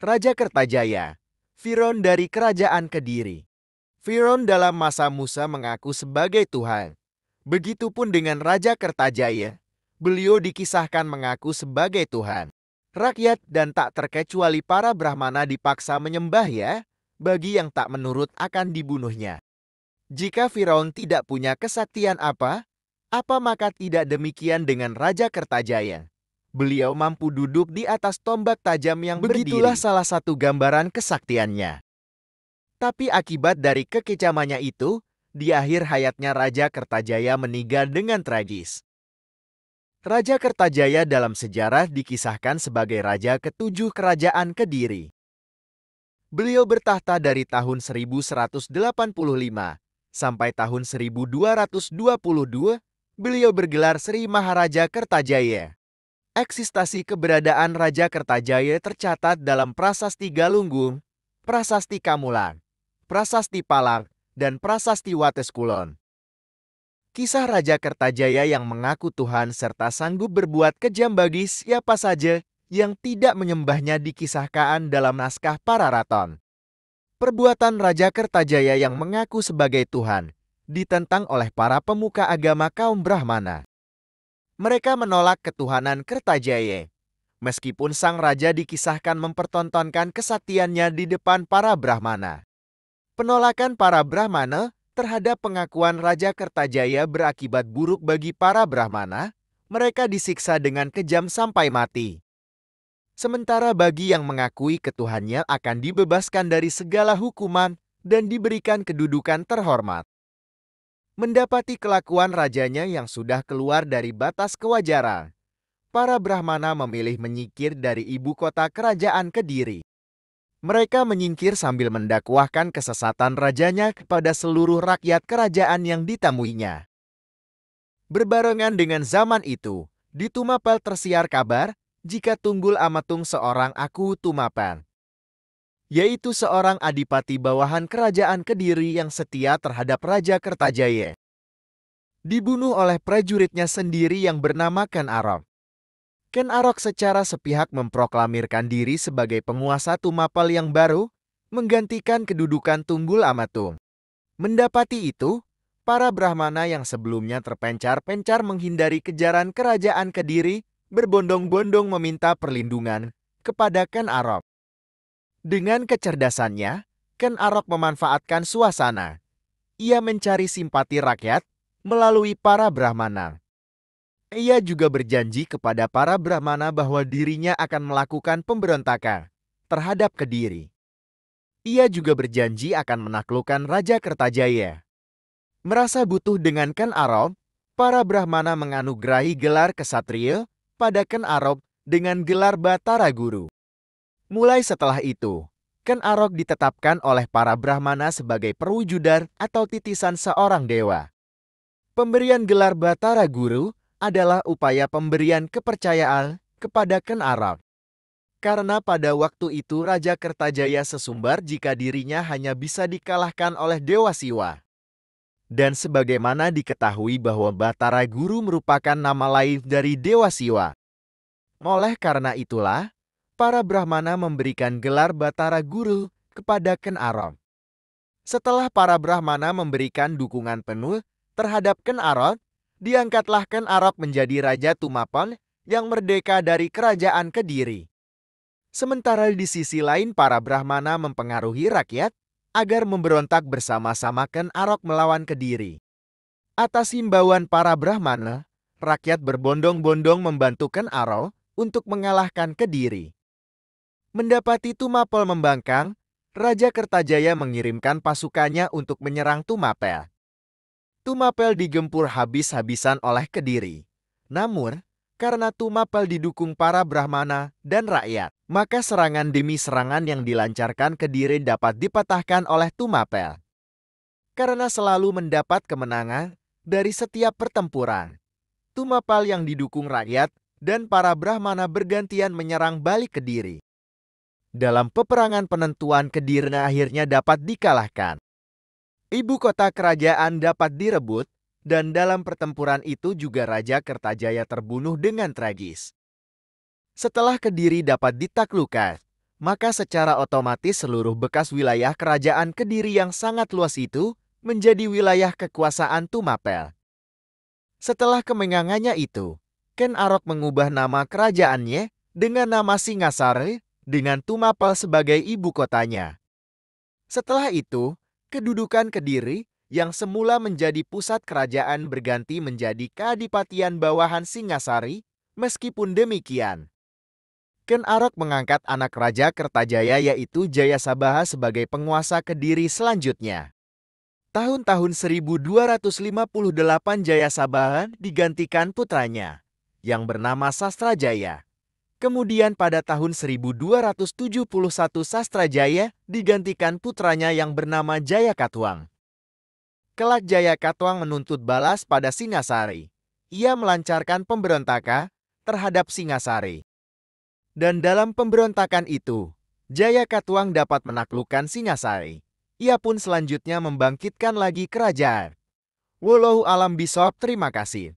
Raja Kertajaya, Firaun dari Kerajaan Kediri. Firaun dalam masa Musa mengaku sebagai Tuhan. Begitupun dengan Raja Kertajaya, beliau dikisahkan mengaku sebagai Tuhan. Rakyat dan tak terkecuali para Brahmana dipaksa menyembah ya, bagi yang tak menurut akan dibunuhnya. Jika Firaun tidak punya kesaktian apa maka tidak demikian dengan Raja Kertajaya. Beliau mampu duduk di atas tombak tajam yang begitulah salah satu gambaran kesaktiannya. Tapi akibat dari kekecamannya itu, di akhir hayatnya Raja Kertajaya meninggal dengan tragis. Raja Kertajaya dalam sejarah dikisahkan sebagai raja ketujuh Kerajaan Kediri. Beliau bertahta dari tahun 1185 sampai tahun 1222, beliau bergelar Sri Maharaja Kertajaya. Eksistensi keberadaan Raja Kertajaya tercatat dalam Prasasti Galunggung, Prasasti Kamulang, Prasasti Palang, dan Prasasti Wates Kulon. Kisah Raja Kertajaya yang mengaku Tuhan serta sanggup berbuat kejam bagi siapa saja yang tidak menyembahnya dikisahkan dalam naskah Pararaton. Perbuatan Raja Kertajaya yang mengaku sebagai Tuhan ditentang oleh para pemuka agama kaum Brahmana. Mereka menolak ketuhanan Kertajaya, meskipun sang raja dikisahkan mempertontonkan kesaktiannya di depan para Brahmana. Penolakan para Brahmana terhadap pengakuan Raja Kertajaya berakibat buruk bagi para Brahmana. Mereka disiksa dengan kejam sampai mati. Sementara bagi yang mengakui ketuhannya akan dibebaskan dari segala hukuman dan diberikan kedudukan terhormat. Mendapati kelakuan rajanya yang sudah keluar dari batas kewajaran, para Brahmana memilih menyingkir dari ibu kota kerajaan Kediri. Mereka menyingkir sambil mendakwahkan kesesatan rajanya kepada seluruh rakyat kerajaan yang ditamuinya. Berbarengan dengan zaman itu, di Tumapel tersiar kabar jika Tunggul Amatung seorang Aku Tumapan, yaitu seorang adipati bawahan kerajaan Kediri yang setia terhadap Raja Kertajaya, dibunuh oleh prajuritnya sendiri yang bernama Ken Arok. Ken Arok secara sepihak memproklamirkan diri sebagai penguasa Tumapel yang baru, menggantikan kedudukan Tunggul Amatung. Mendapati itu, para Brahmana yang sebelumnya terpencar-pencar menghindari kejaran kerajaan Kediri berbondong-bondong meminta perlindungan kepada Ken Arok. Dengan kecerdasannya, Ken Arok memanfaatkan suasana. Ia mencari simpati rakyat melalui para Brahmana. Ia juga berjanji kepada para Brahmana bahwa dirinya akan melakukan pemberontakan terhadap Kediri. Ia juga berjanji akan menaklukkan Raja Kertajaya. Merasa butuh dengan Ken Arok, para Brahmana menganugerahi gelar kesatria pada Ken Arok dengan gelar Batara Guru. Mulai setelah itu, Ken Arok ditetapkan oleh para Brahmana sebagai perwujudan atau titisan seorang dewa. Pemberian gelar Batara Guru adalah upaya pemberian kepercayaan kepada Ken Arok. Karena pada waktu itu Raja Kertajaya sesumbar jika dirinya hanya bisa dikalahkan oleh Dewa Siwa. Dan sebagaimana diketahui bahwa Batara Guru merupakan nama lain dari Dewa Siwa. Oleh karena itulah, para Brahmana memberikan gelar Batara Guru kepada Ken Arok. Setelah para Brahmana memberikan dukungan penuh terhadap Ken Arok, diangkatlah Ken Arok menjadi Raja Tumapel yang merdeka dari kerajaan Kediri. Sementara di sisi lain para Brahmana mempengaruhi rakyat agar memberontak bersama-sama Ken Arok melawan Kediri. Atas himbauan para Brahmana, rakyat berbondong-bondong membantu Ken Arok untuk mengalahkan Kediri. Mendapati Tumapel membangkang, Raja Kertajaya mengirimkan pasukannya untuk menyerang Tumapel. Tumapel digempur habis-habisan oleh Kediri. Namun, karena Tumapel didukung para Brahmana dan rakyat, maka serangan demi serangan yang dilancarkan Kediri dapat dipatahkan oleh Tumapel. Karena selalu mendapat kemenangan dari setiap pertempuran, Tumapel yang didukung rakyat dan para Brahmana bergantian menyerang balik Kediri. Dalam peperangan penentuan Kediri akhirnya dapat dikalahkan. Ibu kota kerajaan dapat direbut, dan dalam pertempuran itu juga Raja Kertajaya terbunuh dengan tragis. Setelah Kediri dapat ditaklukkan, maka secara otomatis seluruh bekas wilayah kerajaan Kediri yang sangat luas itu menjadi wilayah kekuasaan Tumapel. Setelah kemenangannya itu, Ken Arok mengubah nama kerajaannya dengan nama Singasari dengan Tumapel sebagai ibu kotanya. Setelah itu, kedudukan Kediri yang semula menjadi pusat kerajaan berganti menjadi Kadipatian bawahan Singasari. Meskipun demikian, Ken Arok mengangkat anak Raja Kertajaya yaitu Jayasabaha sebagai penguasa Kediri selanjutnya. Tahun-tahun 1258 Jayasabaha digantikan putranya, yang bernama Sastrajaya. Kemudian pada tahun 1271 Sastrajaya digantikan putranya yang bernama Jayakatwang. Kelak Jayakatwang menuntut balas pada Singasari. Ia melancarkan pemberontakan terhadap Singasari. Dan dalam pemberontakan itu, Jayakatwang dapat menaklukkan Singasari. Ia pun selanjutnya membangkitkan lagi kerajaan. Wallahu alam bishawab, terima kasih.